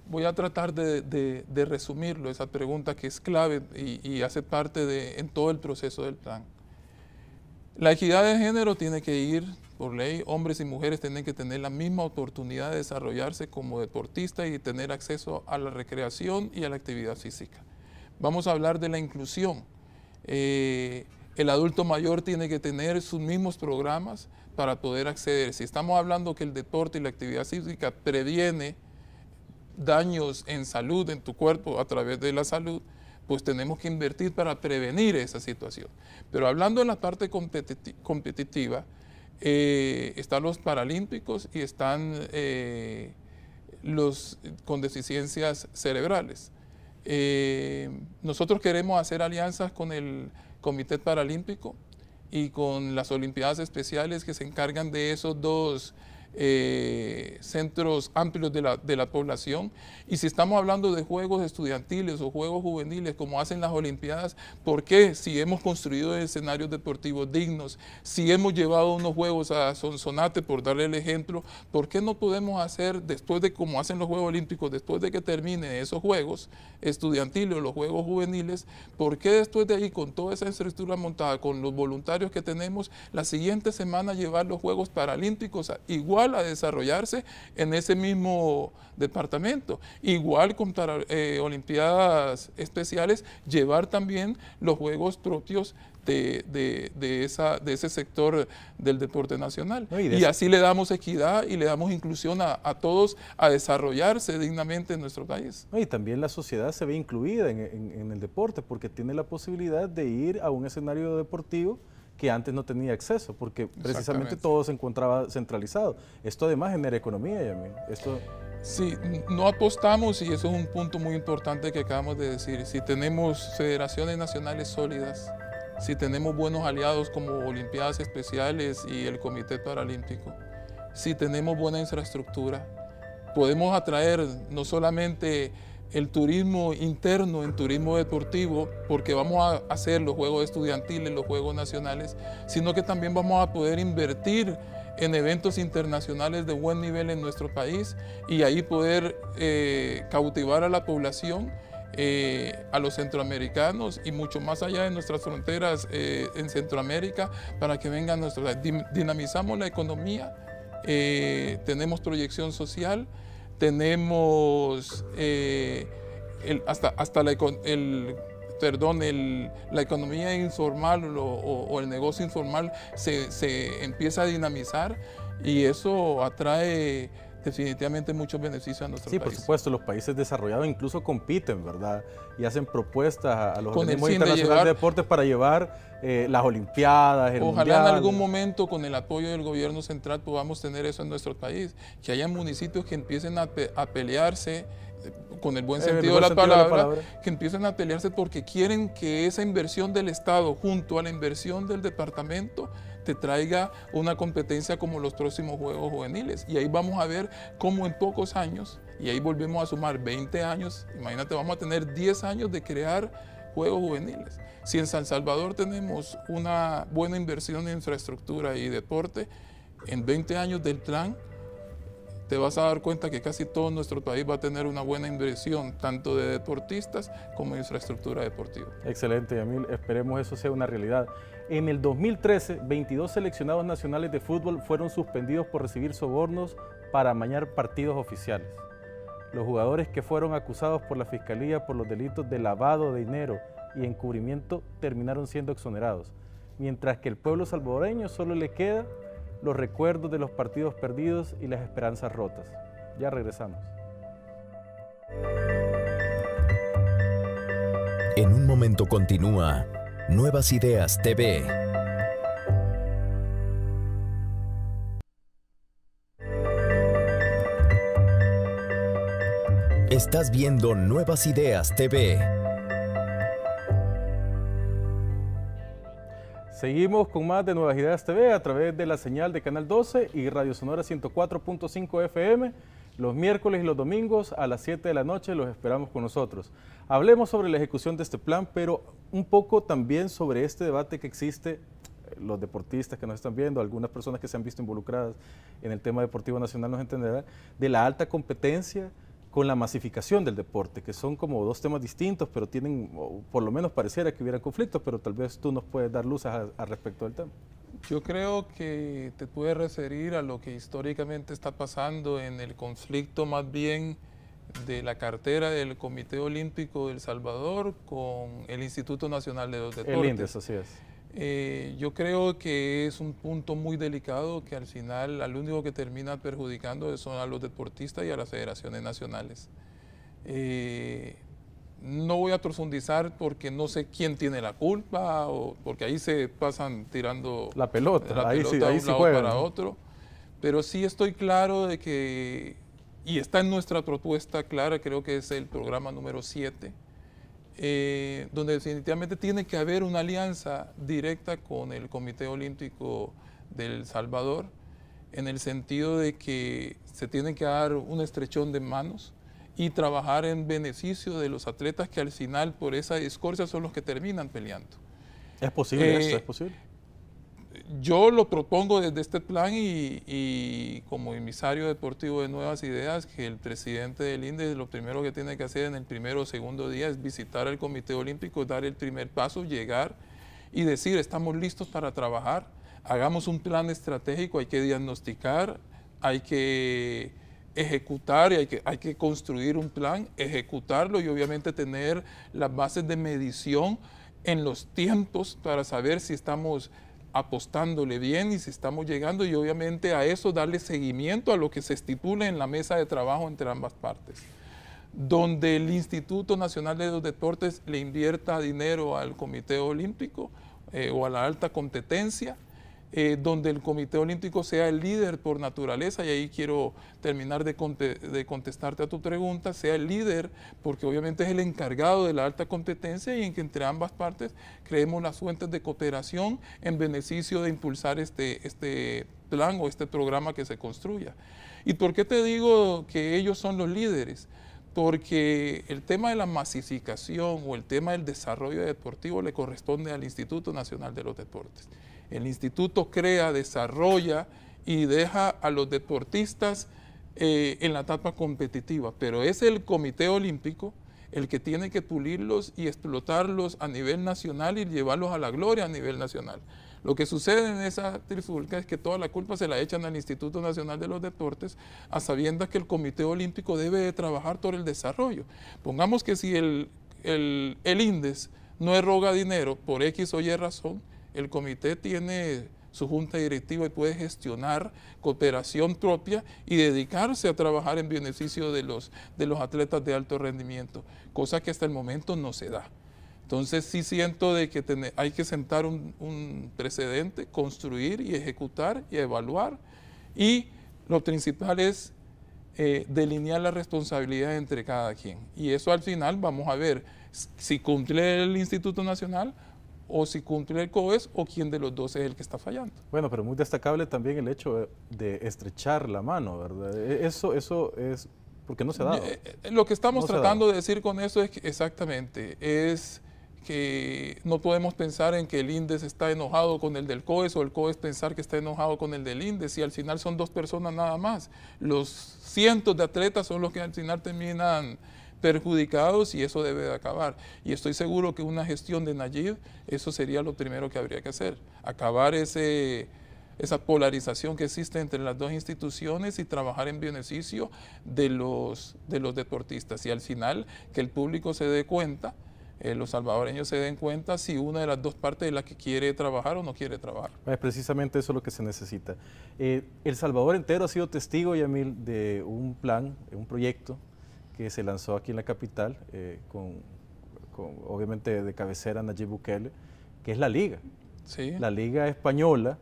Voy a tratar de resumirlo, esa pregunta que es clave y hace parte en todo el proceso del plan. La equidad de género tiene que ir por ley, hombres y mujeres tienen que tener la misma oportunidad de desarrollarse como deportistas y tener acceso a la recreación y a la actividad física. Vamos a hablar de la inclusión. El adulto mayor tiene que tener sus mismos programas para poder acceder. Si estamos hablando que el deporte y la actividad física previene daños en salud, en tu cuerpo, a través de la salud, pues tenemos que invertir para prevenir esa situación. Pero hablando en la parte competitiva, están los paralímpicos y están los con deficiencias cerebrales. Nosotros queremos hacer alianzas con el Comité Paralímpico y con las Olimpiadas Especiales que se encargan de esos dos centros amplios de la población. Y si estamos hablando de juegos estudiantiles o juegos juveniles como hacen las Olimpiadas, ¿por qué? Si hemos construido escenarios deportivos dignos, si hemos llevado unos juegos a Sonsonate, por darle el ejemplo, ¿por qué no podemos hacer, después de como hacen los Juegos Olímpicos, después de que terminen esos juegos estudiantiles o los juegos juveniles, por qué después de ahí, con toda esa infraestructura montada, con los voluntarios que tenemos, la siguiente semana llevar los Juegos Paralímpicos igual a desarrollarse en ese mismo departamento? Igual con Olimpiadas Especiales, llevar también los juegos propios de ese sector del deporte nacional. No, y así le damos equidad y le damos inclusión a todos a desarrollarse dignamente en nuestro país. No, y también la sociedad se ve incluida en el deporte porque tiene la posibilidad de ir a un escenario deportivo que antes no tenía acceso, porque precisamente todo se encontraba centralizado. Esto además genera economía, Yamil. Sí, no apostamos, y eso es un punto muy importante que acabamos de decir. Si tenemos federaciones nacionales sólidas, si tenemos buenos aliados como Olimpiadas Especiales y el Comité Paralímpico, si tenemos buena infraestructura, podemos atraer no solamente el turismo interno en turismo deportivo, porque vamos a hacer los juegos estudiantiles, los juegos nacionales, sino que también vamos a poder invertir en eventos internacionales de buen nivel en nuestro país y ahí poder cautivar a la población, a los centroamericanos y mucho más allá de nuestras fronteras en Centroamérica, para que vengan a nuestro país. Dinamizamos la economía, tenemos proyección social, tenemos la economía informal o el negocio informal se empieza a dinamizar y eso atrae definitivamente muchos beneficios a nuestro país. Sí, por supuesto, los países desarrollados incluso compiten, ¿verdad? Y hacen propuestas a los organismos internacionales de deportes para llevar las Olimpiadas, el Mundial. Ojalá en algún momento con el apoyo del gobierno central podamos tener eso en nuestro país, que haya municipios que empiecen a pelearse, con el buen sentido de la palabra, que empiecen a pelearse porque quieren que esa inversión del Estado junto a la inversión del departamento te traiga una competencia como los próximos Juegos Juveniles. Y ahí vamos a ver cómo en pocos años, y ahí volvemos a sumar 20 años, imagínate, vamos a tener 10 años de crear Juegos Juveniles. Si en San Salvador tenemos una buena inversión en infraestructura y deporte, en 20 años del plan te vas a dar cuenta que casi todo nuestro país va a tener una buena inversión, tanto de deportistas como de infraestructura deportiva. Excelente, Yamil. Esperemos eso sea una realidad. En el 2013, 22 seleccionados nacionales de fútbol fueron suspendidos por recibir sobornos para amañar partidos oficiales. Los jugadores que fueron acusados por la Fiscalía por los delitos de lavado de dinero y encubrimiento terminaron siendo exonerados, mientras que el pueblo salvadoreño solo le queda los recuerdos de los partidos perdidos y las esperanzas rotas. Ya regresamos. En un momento continúa Nuevas Ideas TV. Estás viendo Nuevas Ideas TV. Seguimos con más de Nuevas Ideas TV a través de la señal de Canal 12 y Radio Sonora 104.5 FM. Los miércoles y los domingos a las 7 de la noche los esperamos con nosotros. Hablemos sobre la ejecución de este plan, pero un poco también sobre este debate que existe, los deportistas que nos están viendo, algunas personas que se han visto involucradas en el tema deportivo nacional nos entenderán, de la alta competencia con la masificación del deporte, que son como dos temas distintos, pero tienen, o por lo menos pareciera que hubiera conflictos, pero tal vez tú nos puedes dar luz al respecto del tema. Yo creo que te puedes referir a lo que históricamente está pasando en el conflicto más bien de la cartera del Comité Olímpico de El Salvador con el Instituto Nacional de los Deportes. El INDES, así es. Yo creo que es un punto muy delicado que al final al único que termina perjudicando son a los deportistas y a las federaciones nacionales. No voy a profundizar porque no sé quién tiene la culpa, o porque ahí se pasan tirando la pelota ahí de un lado para otro, pero sí estoy claro de que, y está en nuestra propuesta clara, creo que es el programa número 7, donde definitivamente tiene que haber una alianza directa con el Comité Olímpico de El Salvador, en el sentido de que se tiene que dar un estrechón de manos y trabajar en beneficio de los atletas que al final por esa discordia son los que terminan peleando. ¿Es posible esto? ¿Es posible? Yo lo propongo desde este plan y como emisario deportivo de Nuevas Ideas, que el presidente del INDES lo primero que tiene que hacer en el primero o segundo día es visitar al Comité Olímpico, dar el primer paso, llegar y decir, estamos listos para trabajar, hagamos un plan estratégico, hay que diagnosticar, hay que ejecutar y hay que construir un plan, ejecutarlo y obviamente tener las bases de medición en los tiempos para saber si estamos apostándole bien y si estamos llegando y obviamente a eso darle seguimiento a lo que se estipule en la mesa de trabajo entre ambas partes. Donde el Instituto Nacional de los Deportes le invierta dinero al Comité Olímpico o a la alta competencia, donde el Comité Olímpico sea el líder por naturaleza, y ahí quiero terminar de contestarte a tu pregunta, sea el líder porque obviamente es el encargado de la alta competencia y en que entre ambas partes creemos las fuentes de cooperación en beneficio de impulsar este plan o este programa que se construya. ¿Y por qué te digo que ellos son los líderes? Porque el tema de la masificación o el tema del desarrollo deportivo le corresponde al Instituto Nacional de los Deportes. El instituto crea, desarrolla y deja a los deportistas en la etapa competitiva, pero es el Comité Olímpico el que tiene que pulirlos y explotarlos a nivel nacional y llevarlos a la gloria a nivel nacional. Lo que sucede en esa trifulca es que toda la culpa se la echan al Instituto Nacional de los Deportes, a sabiendas que el Comité Olímpico debe de trabajar por el desarrollo. Pongamos que si el INDES no eroga dinero por X o Y razón, el comité tiene su junta directiva y puede gestionar cooperación propia y dedicarse a trabajar en beneficio de los atletas de alto rendimiento, cosa que hasta el momento no se da. Entonces sí siento de que hay que sentar un precedente, construir y ejecutar y evaluar, y lo principal es delinear la responsabilidad entre cada quien. Y eso al final vamos a ver si cumple el Instituto Nacional o si cumple el COES o quién de los dos es el que está fallando. Bueno, pero muy destacable también el hecho de estrechar la mano, ¿verdad? Eso es porque no se ha dado. Lo que estamos tratando de decir con eso es que exactamente, es que no podemos pensar en que el INDES está enojado con el del COES o el COES pensar que está enojado con el del INDES, y al final son dos personas nada más. Los cientos de atletas son los que al final terminan perjudicados, y eso debe de acabar. Y estoy seguro que una gestión de Nayib, eso sería lo primero que habría que hacer, acabar esa polarización que existe entre las dos instituciones y trabajar en beneficio de los deportistas. Y al final que el público se dé cuenta, los salvadoreños se den cuenta si una de las dos partes es la que quiere trabajar o no quiere trabajar. Es precisamente eso lo que se necesita. El Salvador entero ha sido testigo, Yamil, de un plan, un proyecto que se lanzó aquí en la capital, obviamente de cabecera Nayib Bukele, que es la Liga. Sí. La Liga Española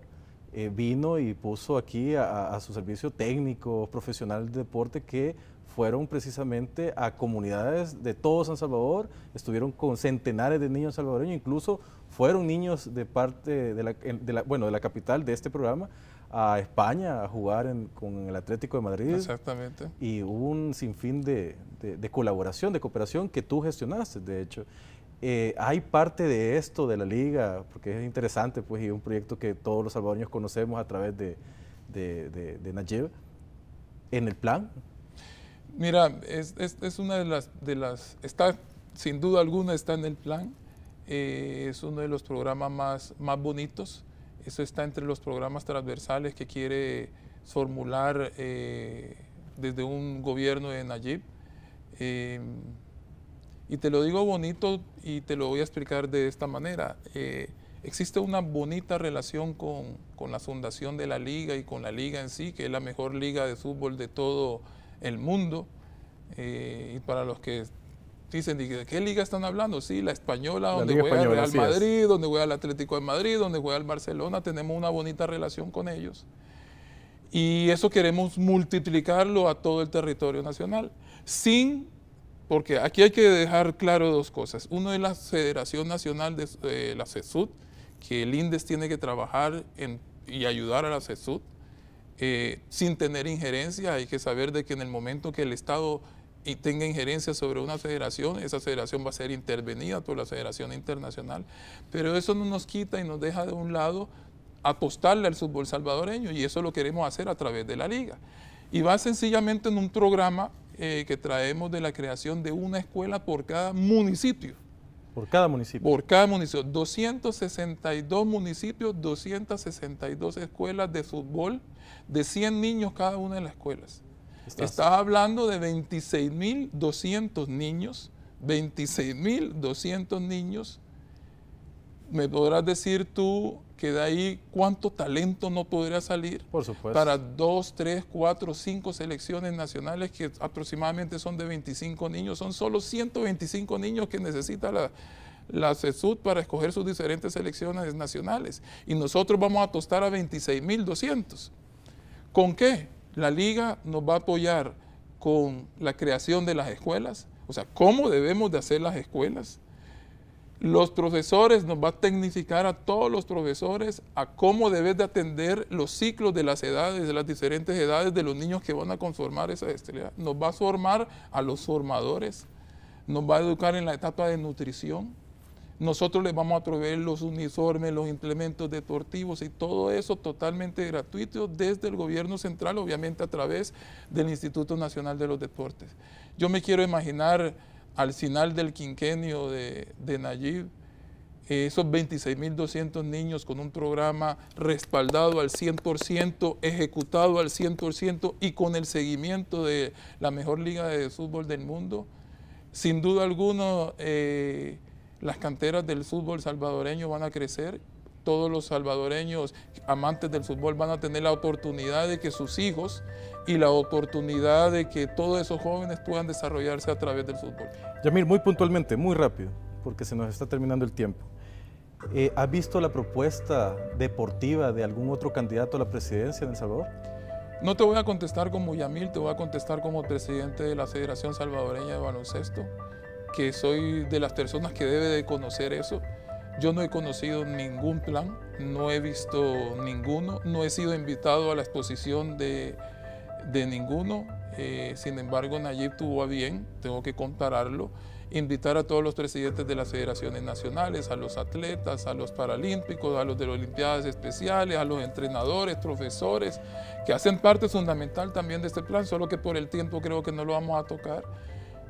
vino y puso aquí a su servicio técnicos, profesionales de deporte que fueron precisamente a comunidades de todo San Salvador, estuvieron con centenares de niños salvadoreños, incluso fueron niños de parte de la capital de este programa a España a jugar con el Atlético de Madrid. Exactamente. Y hubo un sinfín de colaboración, de cooperación que tú gestionaste, de hecho. Hay parte de esto de la Liga, porque es interesante, pues, y un proyecto que todos los salvadoreños conocemos a través de Nayib, en el plan. Mira, es una de las, está, sin duda alguna está en el plan, es uno de los programas más bonitos, eso está entre los programas transversales que quiere formular desde un gobierno de Nayib. Y te lo digo bonito y te lo voy a explicar de esta manera. Existe una bonita relación con la fundación de la Liga y con la Liga en sí, que es la mejor liga de fútbol de todo el mundo. Y para los que dicen, ¿de qué liga están hablando? Sí, la española, donde juega el Real Madrid, donde juega el Atlético de Madrid, donde juega el Barcelona, tenemos una bonita relación con ellos. Y eso queremos multiplicarlo a todo el territorio nacional, porque aquí hay que dejar claro dos cosas. Uno es la Federación Nacional de la CESUD, que el INDES tiene que trabajar y ayudar a la CESUD sin tener injerencia. Hay que saber de que en el momento que el Estado tenga injerencia sobre una federación, esa federación va a ser intervenida por la Federación Internacional. Pero eso no nos quita y nos deja de un lado apostarle al fútbol salvadoreño, y eso lo queremos hacer a través de la Liga. Y va sencillamente en un programa que traemos de la creación de una escuela por cada municipio. ¿Por cada municipio? Por cada municipio. 262 municipios, 262 escuelas de fútbol, de 100 niños cada una de las escuelas. Estás hablando de 26.200 niños, 26.200 niños. Me podrás decir tú que de ahí cuánto talento no podría salir. Por supuesto. Para 2, 3, 4, 5 selecciones nacionales que aproximadamente son de 25 niños. Son solo 125 niños que necesita la CESUD para escoger sus diferentes selecciones nacionales. Y nosotros vamos a tostar a 26.200. ¿Con qué? La Liga nos va a apoyar con la creación de las escuelas, o sea, cómo debemos de hacer las escuelas. Los profesores, nos va a tecnificar a todos los profesores a cómo debes de atender los ciclos de las edades, de las diferentes edades de los niños que van a conformar esa escuela. Nos va a formar a los formadores, nos va a educar en la etapa de nutrición. Nosotros les vamos a proveer los uniformes, los implementos deportivos y todo eso totalmente gratuito desde el gobierno central, obviamente a través del Instituto Nacional de los Deportes. Yo me quiero imaginar al final del quinquenio de Nayib, esos 26.200 niños con un programa respaldado al 100%, ejecutado al 100% y con el seguimiento de la mejor liga de fútbol del mundo. Sin duda alguna, las canteras del fútbol salvadoreño van a crecer. Todos los salvadoreños amantes del fútbol van a tener la oportunidad de que sus hijos y la oportunidad de que todos esos jóvenes puedan desarrollarse a través del fútbol. Yamil, muy puntualmente, muy rápido, porque se nos está terminando el tiempo. ¿Has visto la propuesta deportiva de algún otro candidato a la presidencia de El Salvador? No te voy a contestar como Yamil, te voy a contestar como presidente de la Federación Salvadoreña de Baloncesto, que soy de las personas que debe de conocer eso. Yo no he conocido ningún plan, no he visto ninguno, no he sido invitado a la exposición de de ninguno. Sin embargo, Nayib tuvo a bien, tengo que compararlo, invitar a todos los presidentes de las federaciones nacionales, a los atletas, a los paralímpicos, a los de las Olimpiadas Especiales, a los entrenadores, profesores, que hacen parte fundamental también de este plan, solo que por el tiempo creo que no lo vamos a tocar.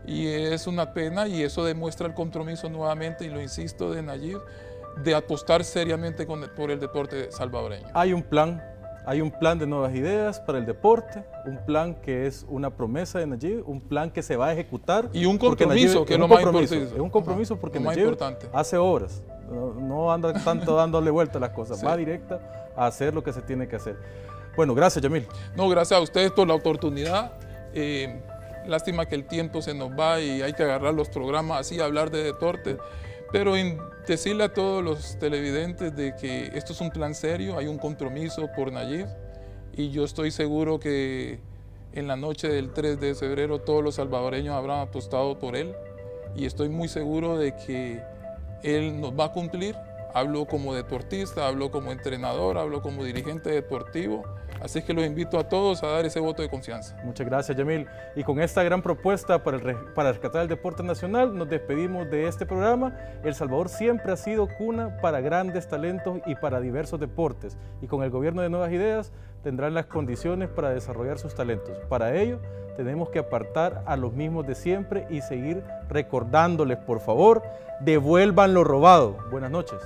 Y es una pena, y eso demuestra el compromiso nuevamente, y lo insisto, de Nayib, de apostar seriamente por el deporte salvadoreño. Hay un plan de nuevas ideas para el deporte, un plan que es una promesa de Nayib, un plan que se va a ejecutar. Y un compromiso, que es lo más importante. Es un compromiso porque Nayib hace obras, no anda tanto dándole vuelta a las cosas, sí. Va directa a hacer lo que se tiene que hacer. Bueno, gracias, Yamil. No, gracias a ustedes por la oportunidad. Lástima que el tiempo se nos va y hay que agarrar los programas así, hablar de deporte. Pero decirle a todos los televidentes de que esto es un plan serio, hay un compromiso por Nayib, y yo estoy seguro que en la noche del 3 de febrero todos los salvadoreños habrán apostado por él, y estoy muy seguro de que él nos va a cumplir. Hablo como deportista, hablo como entrenador, hablo como dirigente deportivo, así que los invito a todos a dar ese voto de confianza. Muchas gracias, Yamil. Y con esta gran propuesta para rescatar el deporte nacional, nos despedimos de este programa. El Salvador siempre ha sido cuna para grandes talentos y para diversos deportes, y con el gobierno de Nuevas Ideas tendrán las condiciones para desarrollar sus talentos. Para ello, tenemos que apartar a los mismos de siempre y seguir recordándoles, por favor, devuelvan lo robado. Buenas noches.